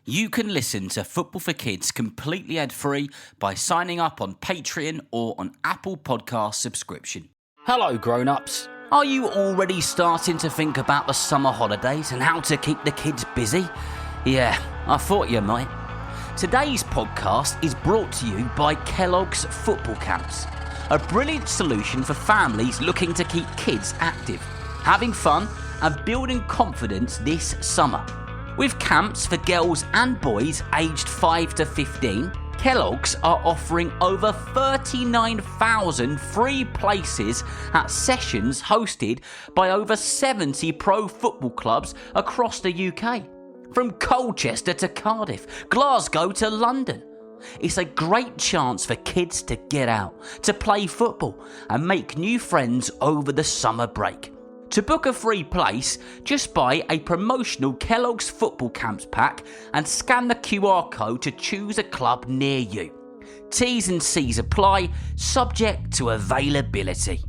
You can listen to Football for Kids completely ad-free by signing up on Patreon or on Apple Podcast subscription. Hello grown-ups. Are you already starting to think about the summer holidays and how to keep the kids busy? Yeah, I thought you might. Today's podcast is brought to you by Kellogg's Football Camps, a brilliant solution for families looking to keep kids active, having fun and building confidence this summer. With camps for girls and boys aged 5 to 15, Kellogg's are offering over 39,000 free places at sessions hosted by over 70 pro football clubs across the UK. From Colchester to Cardiff, Glasgow to London. It's a great chance for kids to get out, to play football and make new friends over the summer break. To book a free place, just buy a promotional Kellogg's Football Camps pack and scan the QR code to choose a club near you. T's and C's apply, subject to availability.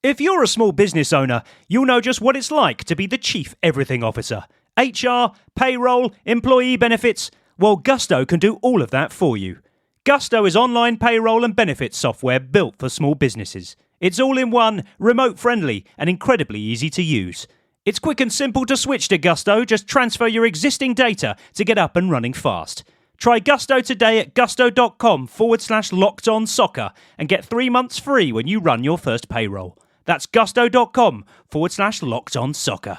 If you're a small business owner, you'll know just what it's like to be the chief everything officer. HR, payroll, employee benefits. Well, Gusto can do all of that for you. Gusto is online payroll and benefits software built for small businesses. It's all in one, remote friendly, and incredibly easy to use. It's quick and simple to switch to Gusto. Just transfer your existing data to get up and running fast. Try Gusto today at gusto.com/lockedonsoccer and get 3 months free when you run your first payroll. That's gusto.com/lockedonsoccer.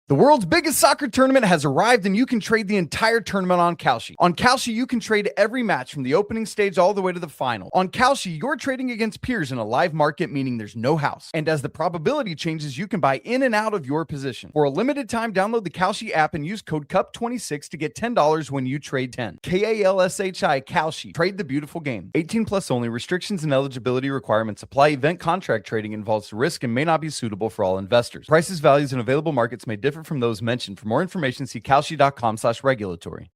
The world's biggest soccer tournament has arrived and you can trade the entire tournament on Kalshi. On Kalshi, you can trade every match from the opening stage all the way to the final. On Kalshi, you're trading against peers in a live market, meaning there's no house. And as the probability changes, you can buy in and out of your position. For a limited time, download the Kalshi app and use code CUP26 to get $10 when you trade 10. KALSHI, Kalshi. Trade the beautiful game. 18 plus only. Restrictions and eligibility requirements apply. Event contract trading involves risk and may not be suitable for all investors. Prices, values, and available markets may differ from those mentioned. For more information, see kalshi.com/regulatory.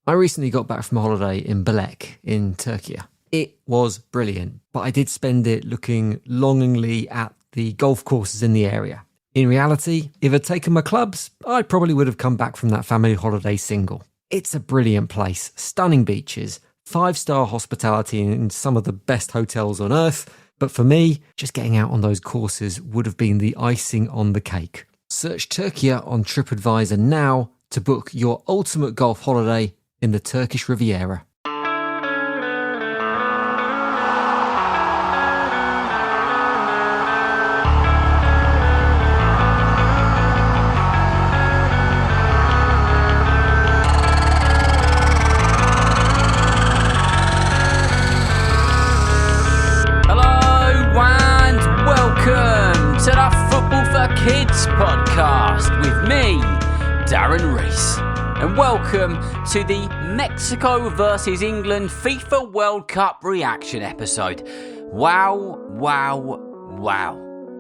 I recently got back from a holiday in Belek in Turkey. It was brilliant, but I did spend it looking longingly at the golf courses in the area. In reality, if I'd taken my clubs, I probably would have come back from that family holiday single. It's a brilliant place, stunning beaches, 5-star hospitality in some of the best hotels on earth. But for me, just getting out on those courses would have been the icing on the cake. Search Turkey on TripAdvisor now to book your ultimate golf holiday in the Turkish Riviera. Kids podcast with me, Darren Rees, and welcome to the Mexico versus England FIFA World Cup reaction episode. Wow.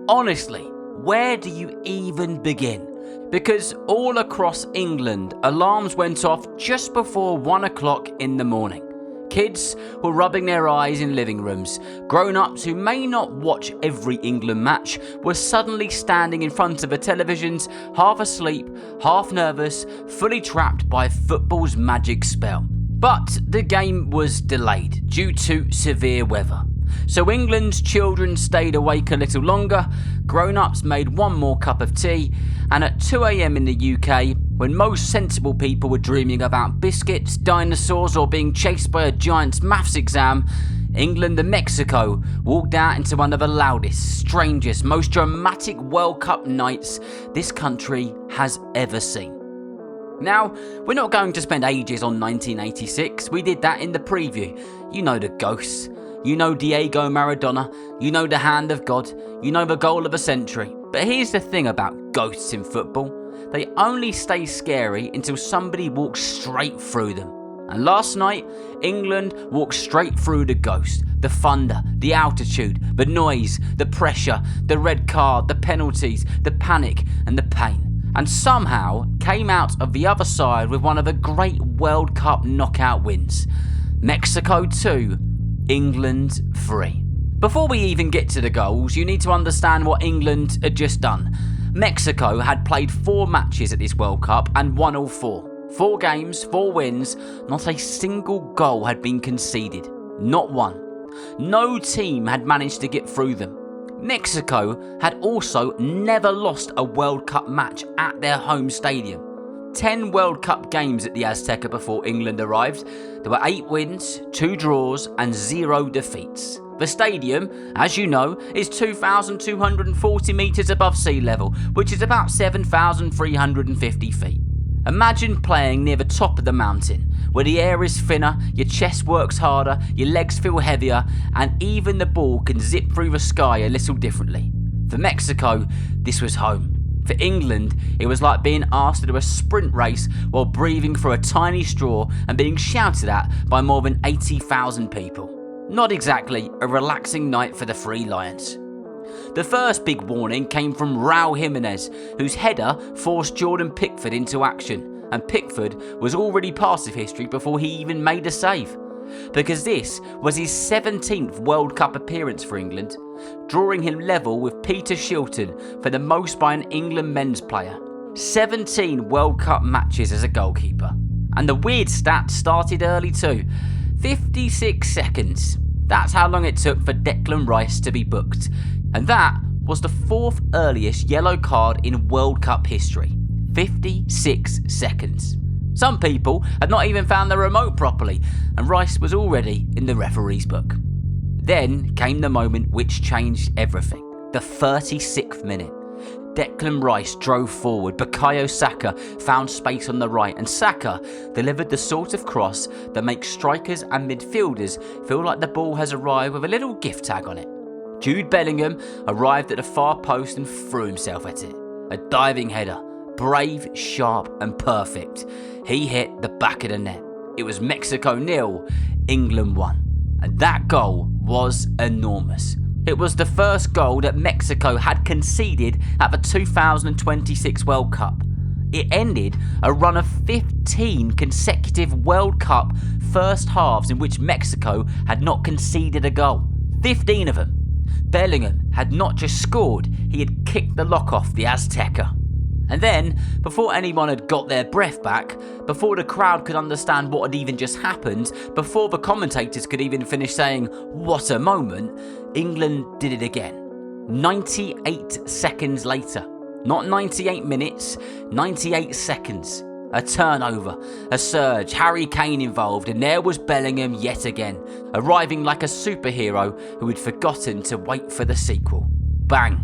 Honestly, where do you even begin? Because all across England, alarms went off just before 1 o'clock in the morning. Kids were rubbing their eyes in living rooms. Grown-ups who may not watch every England match were suddenly standing in front of the televisions, half asleep, half nervous, fully trapped by football's magic spell. But the game was delayed due to severe weather. So England's children stayed awake a little longer, grown-ups made one more cup of tea, and at 2 a.m. in the UK, when most sensible people were dreaming about biscuits, dinosaurs, or being chased by a giant's maths exam, England and Mexico walked out into one of the loudest, strangest, most dramatic World Cup nights this country has ever seen. Now, we're not going to spend ages on 1986, we did that in the preview. You know the ghosts. You know Diego Maradona, you know the hand of God, you know the goal of a century. But here's the thing about ghosts in football. They only stay scary until somebody walks straight through them. And last night, England walked straight through the ghost. The thunder, the altitude, the noise, the pressure, the red card, the penalties, the panic and the pain. And somehow came out of the other side with one of the great World Cup knockout wins. Mexico 2, England 3. Before we even get to the goals, you need to understand what England had just done. Mexico had played 4 matches at this World Cup and won all 4. 4 games, 4 wins, not a single goal had been conceded. Not one. No team had managed to get through them. Mexico had also never lost a World Cup match at their home stadium. 10 World Cup games at the Azteca before England arrived. There were 8 wins, 2 draws and 0 defeats. The stadium, as you know, is 2,240 metres above sea level, which is about 7,350 feet. Imagine playing near the top of the mountain, where the air is thinner, your chest works harder, your legs feel heavier, and even the ball can zip through the sky a little differently. For Mexico, this was home. For England, it was like being asked to do a sprint race while breathing through a tiny straw and being shouted at by more than 80,000 people. Not exactly a relaxing night for the Three Lions. The first big warning came from Raul Jimenez, whose header forced Jordan Pickford into action, and Pickford was already past of history before he even made a save. Because this was his 17th World Cup appearance for England, drawing him level with Peter Shilton for the most by an England men's player. 17 World Cup matches as a goalkeeper. And the weird stat started early too. 56 seconds. That's how long it took for Declan Rice to be booked. And that was the 4th earliest yellow card in World Cup history. 56 seconds. Some people had not even found the remote properly, and Rice was already in the referee's book. Then came the moment which changed everything. The 36th minute. Declan Rice drove forward, Bukayo Saka found space on the right, and Saka delivered the sort of cross that makes strikers and midfielders feel like the ball has arrived with a little gift tag on it. Jude Bellingham arrived at the far post and threw himself at it. A diving header, brave, sharp and perfect. He hit the back of the net. It was Mexico 0, England 1. And that goal was enormous. It was the first goal that Mexico had conceded at the 2026 World Cup. It ended a run of 15 consecutive World Cup first halves in which Mexico had not conceded a goal. 15 of them. Bellingham had not just scored, he had kicked the lock off the Azteca. And then, before anyone had got their breath back, before the crowd could understand what had even just happened, before the commentators could even finish saying, "What a moment," England did it again. 98 seconds later. Not 98 minutes, 98 seconds. A turnover, a surge, Harry Kane involved, and there was Bellingham yet again, arriving like a superhero who had forgotten to wait for the sequel. Bang!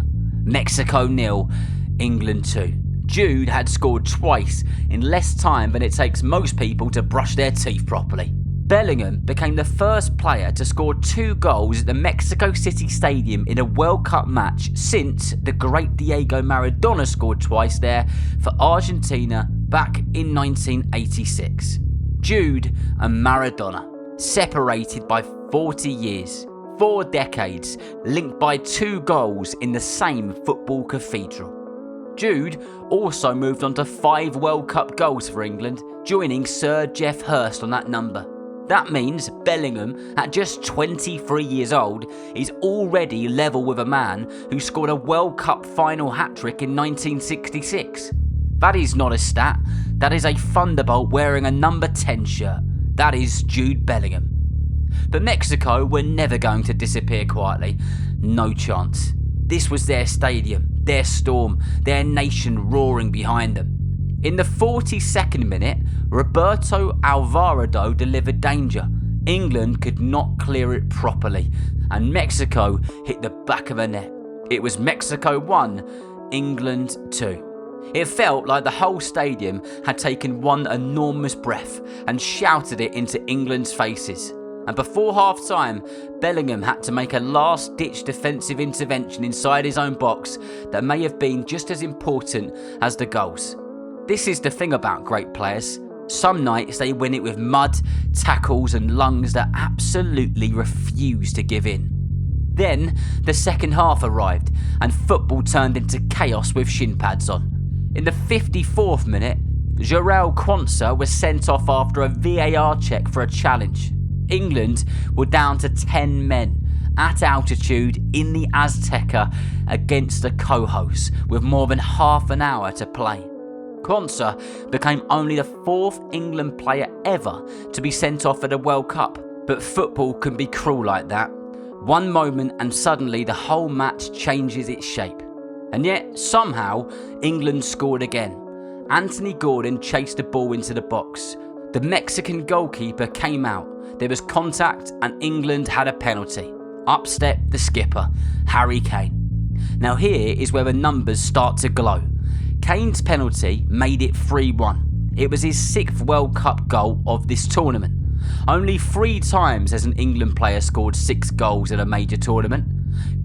Mexico 0, England 2. Jude had scored twice in less time than it takes most people to brush their teeth properly. Bellingham became the first player to score 2 goals at the Mexico City Stadium in a World Cup match since the great Diego Maradona scored twice there for Argentina back in 1986. Jude and Maradona, separated by 40 years, 4 decades, linked by 2 goals in the same football cathedral. Jude also moved on to 5 World Cup goals for England, joining Sir Geoff Hurst on that number. That means Bellingham, at just 23 years old, is already level with a man who scored a World Cup final hat-trick in 1966. That is not a stat, that is a thunderbolt wearing a number 10 shirt. That is Jude Bellingham. But Mexico were never going to disappear quietly. No chance. This was their stadium, their storm, their nation roaring behind them. In the 42nd minute, Roberto Alvarado delivered danger. England could not clear it properly, and Mexico hit the back of the net. It was Mexico 1, England 2. It felt like the whole stadium had taken one enormous breath and shouted it into England's faces. And before half-time, Bellingham had to make a last-ditch defensive intervention inside his own box that may have been just as important as the goals. This is the thing about great players. Some nights they win it with mud, tackles and lungs that absolutely refuse to give in. Then the second half arrived and football turned into chaos with shin pads on. In the 54th minute, Jarell Quansah was sent off after a VAR check for a challenge. England were down to 10 men, at altitude in the Azteca against a co-host with more than half an hour to play. Quansah became only the 4th England player ever to be sent off at a World Cup, but football can be cruel like that. One moment and suddenly the whole match changes its shape. And yet, somehow, England scored again. Anthony Gordon chased the ball into the box. The Mexican goalkeeper came out. There was contact and England had a penalty. Up stepped the skipper, Harry Kane. Now here is where the numbers start to glow. Kane's penalty made it 3-1. It was his 6th World Cup goal of this tournament. Only 3 times has an England player scored 6 goals at a major tournament.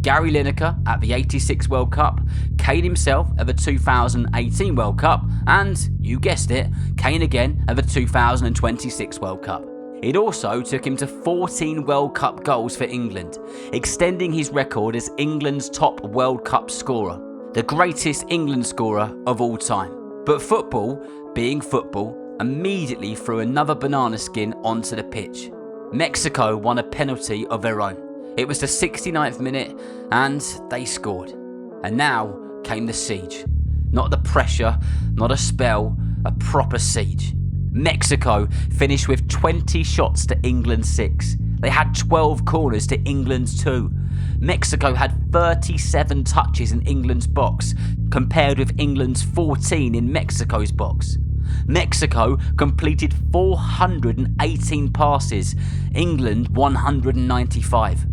Gary Lineker at the 86 World Cup, Kane himself at the 2018 World Cup, and, you guessed it, Kane again at the 2026 World Cup. It also took him to 14 World Cup goals for England, extending his record as England's top World Cup scorer, the greatest England scorer of all time. But football, being football, immediately threw another banana skin onto the pitch. Mexico won a penalty of their own. It was the 69th minute and they scored. And now came the siege. Not the pressure, not a spell, a proper siege. Mexico finished with 20 shots to England's 6. They had 12 corners to England's 2. Mexico had 37 touches in England's box, compared with England's 14 in Mexico's box. Mexico completed 418 passes, England 195.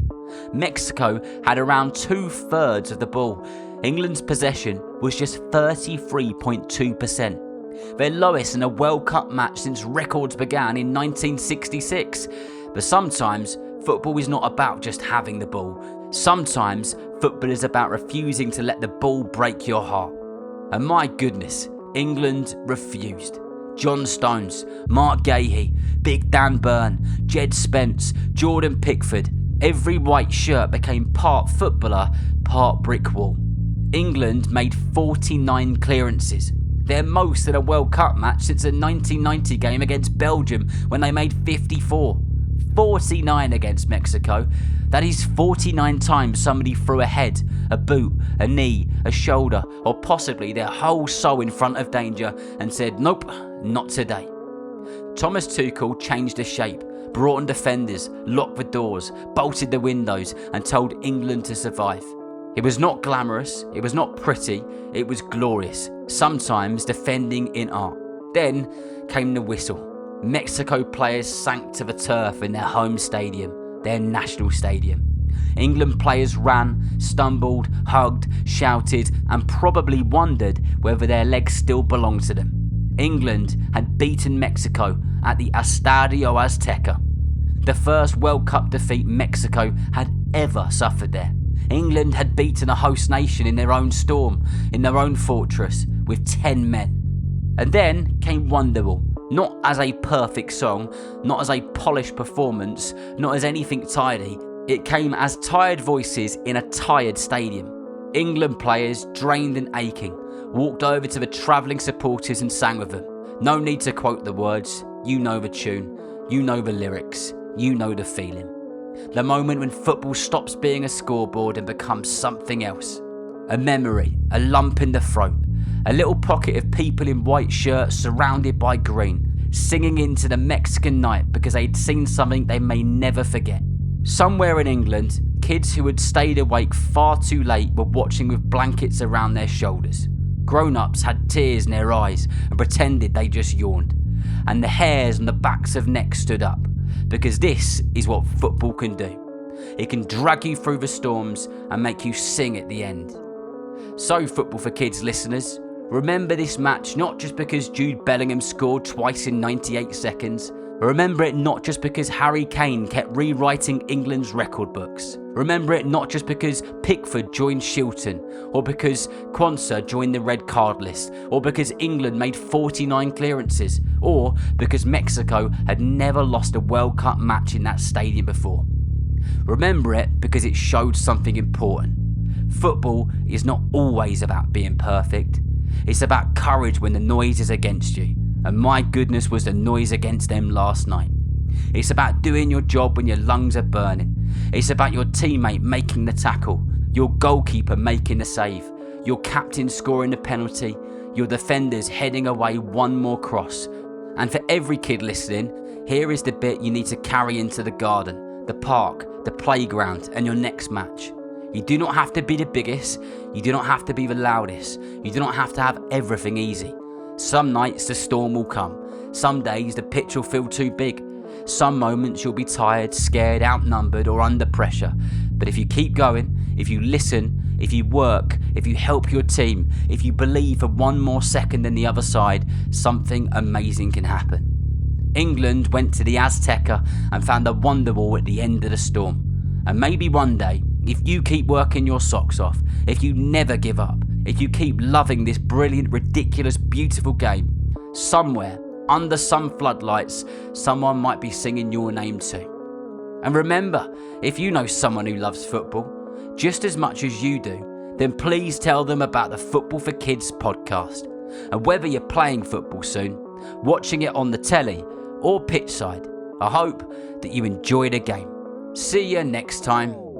Mexico had around 2/3 of the ball. England's possession was just 33.2%. Their lowest in a World Cup match since records began in 1966. But sometimes football is not about just having the ball. Sometimes football is about refusing to let the ball break your heart. And my goodness, England refused. John Stones, Mark Gahey, Big Dan Burn, Jed Spence, Jordan Pickford. Every white shirt became part footballer, part brick wall. England made 49 clearances. Their most in a World Cup match since the 1990 game against Belgium when they made 54. 49 against Mexico. That is 49 times somebody threw a head, a boot, a knee, a shoulder, or possibly their whole soul in front of danger and said, nope, not today. Thomas Tuchel changed the shape, brought in defenders, locked the doors, bolted the windows and told England to survive. It was not glamorous, it was not pretty, it was glorious, sometimes defending in art. Then came the whistle. Mexico players sank to the turf in their home stadium, their national stadium. England players ran, stumbled, hugged, shouted and probably wondered whether their legs still belonged to them. England had beaten Mexico at the Estadio Azteca, the first World Cup defeat Mexico had ever suffered there. England had beaten a host nation in their own storm, in their own fortress, with 10 men. And then came Wonderwall, not as a perfect song, not as a polished performance, not as anything tidy. It came as tired voices in a tired stadium. England players, drained and aching, walked over to the travelling supporters and sang with them. No need to quote the words, you know the tune, you know the lyrics, you know the feeling. The moment when football stops being a scoreboard and becomes something else. A memory, a lump in the throat, a little pocket of people in white shirts surrounded by green, singing into the Mexican night because they'd seen something they may never forget. Somewhere in England, kids who had stayed awake far too late were watching with blankets around their shoulders. Grown-ups had tears in their eyes and pretended they just yawned. And the hairs on the backs of necks stood up. Because this is what football can do. It can drag you through the storms and make you sing at the end. So Football for Kids listeners, remember this match not just because Jude Bellingham scored twice in 98 seconds. Remember it not just because Harry Kane kept rewriting England's record books. Remember it not just because Pickford joined Shilton, or because Quansah joined the red card list, or because England made 49 clearances, or because Mexico had never lost a World Cup match in that stadium before. Remember it because it showed something important. Football is not always about being perfect. It's about courage when the noise is against you. And my goodness was the noise against them last night. It's about doing your job when your lungs are burning. It's about your teammate making the tackle, your goalkeeper making the save, your captain scoring the penalty, your defenders heading away one more cross. And for every kid listening, here is the bit you need to carry into the garden, the park, the playground, and your next match. You do not have to be the biggest, you do not have to be the loudest, you do not have to have everything easy. Some nights the storm will come, some days the pitch will feel too big, some moments you'll be tired, scared, outnumbered, or under pressure. But if you keep going, if you listen, if you work, if you help your team, if you believe for one more second than the other side, something amazing can happen. England went to the Azteca and found the Wonderwall at the end of the storm. And maybe one day, if you keep working your socks off, if you never give up, if you keep loving this brilliant, ridiculous, beautiful game, somewhere, under some floodlights, someone might be singing your name too. And remember, if you know someone who loves football just as much as you do, then please tell them about the Football for Kids podcast. And whether you're playing football soon, watching it on the telly, or pitchside, I hope that you enjoy the game. See you next time.